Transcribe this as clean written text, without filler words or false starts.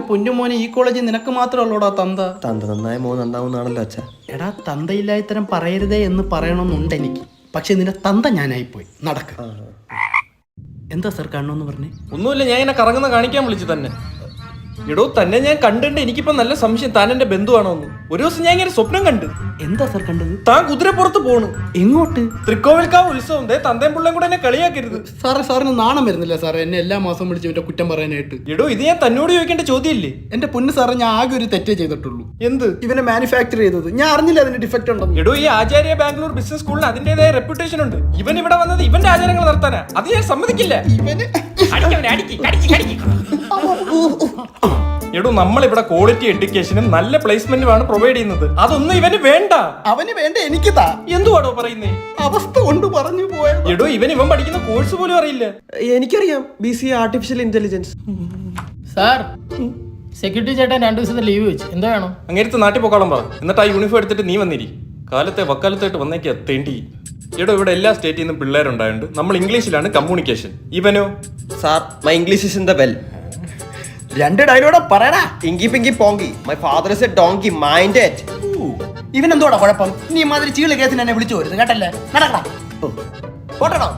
പൊന്നുമോനെ ഈ കോളേജിൽ നിനക്ക് മാത്രമല്ലോടാ തന്ത. തന്ത നന്നായ മോൻ നന്നാവുന്നാണല്ലോ അച്ഛാ. എടാ തന്തയില്ലാത്തരം പറയരുതേ എന്ന് പറയണമെന്നുണ്ട് എനിക്ക്. പക്ഷെ നിന്റെ തന്ത ഞാനായിപ്പോയി. നടക്ക്. എന്താ സാർ കാണണമെന്ന് പറഞ്ഞേ? ഒന്നുമില്ല, ഞാൻ ഇങ്ങനെ കറങ്ങുന്ന കാണിക്കാൻ വിളിച്ചു തന്നെ. എടോ തന്നെ ഞാൻ കണ്ടിട്ട് എനിക്കിപ്പോ നല്ല സംശയം താൻ എന്റെ ബന്ധുവാണോ എന്ന്. ഒരു ദിവസം ഞാൻ ഇങ്ങനെ സ്വപ്നം കണ്ടു. എന്താ സാർ കണ്ടത്? താൻ കുതിരപ്പുറത്ത് പോണു. എങ്ങോട്ട്? തൃക്കോവിൽക്കാവ് ഉത്സവം. തന്തയും പിള്ളയും കൂടെ എന്നെ കളിയാക്കരുത്. സാറിന് നാണം വരുന്നില്ല സാറേ എന്നെ എല്ലാ മാസം വിളിച്ച് ഇവന്റെ കുറ്റം പറയാനായിട്ട്? എടോ ഇത് ഞാൻ തന്നോട് ചോദിക്കേണ്ട ചോദ്യമില്ലേ? എന്റെ പൊന്ന് സാറേ, ഞാൻ ആകെ ഒരു തെറ്റേ ചെയ്തിട്ടുള്ളൂ. എന്ത്? ഇവനെ മാനുഫാക്ചർ ചെയ്തത്. ഞാൻ അറിഞ്ഞില്ല അതിന് ഡിഫക്റ്റ് ഉണ്ടെന്ന്. എടോ ഈ ആചാര്യ ബാംഗ്ലൂർ ബിസിനസ് സ്കൂളിന് അതിന്റേതായ റെപ്യൂട്ടേഷൻ ഉണ്ട്. ഇവൻ ഇവിടെ വന്നത് ഇവന്റെ ആചാരങ്ങൾ നടത്താനാ. അത് ഞാൻ സമ്മതിക്കില്ല. എടോ നമ്മളിവിടെ ക്വാളിറ്റി എഡ്യൂക്കേഷനും നല്ല പ്ലേസ്മെന്റുമാണ് പ്രൊവൈഡ് ചെയ്യുന്നത്. അതൊന്നും ഇവന് വേണ്ട. അവന് വേണ്ട എനിക്ക് താ. എന്തുവാടോ പറയുന്നേ? അവസ്ഥ കൊണ്ട് പറഞ്ഞു പോയത്. എടോ ഇവൻ പഠിക്കുന്ന കോഴ്സ് പോലും അറിയില്ല. എനിക്കറിയാം, BCA artificial intelligence. Sir, security ചേട്ടൻ 2 ദിവസത്തെ ലീവ് വെച്ച്. എന്താ വേണം? അങ്ങേരത്ത് നാട്ടിൽ പോക്കാളം പറ. എന്നിട്ട് ആ യൂണിഫോം എടുത്തിട്ട് നീ വന്നിരി. കാലത്തെ വക്കാലത്തായിട്ട് വന്നേക്കാ തേണ്ടി. എടോ ഇവിടെ എല്ലാ സ്റ്റേറ്റിൽ നിന്നും പിള്ളേരുണ്ടായുണ്ട്. നമ്മൾ ഇംഗ്ലീഷിലാണ് കമ്മ്യൂണിക്കേഷൻ. ഇവനോ? Sir, my English is in the well. 2 dialogue പറയടാ. Inky pinky ponky, my father is a donkey, mind it. ഇവനെന്തോടാ കുഴപ്പം? നീ മാതിരി ചീള് കേസിന് എന്നെ വിളിച്ചു വരുന്നത് കേട്ടല്ലേ? നടക്കടാ. പോട്ടടാ.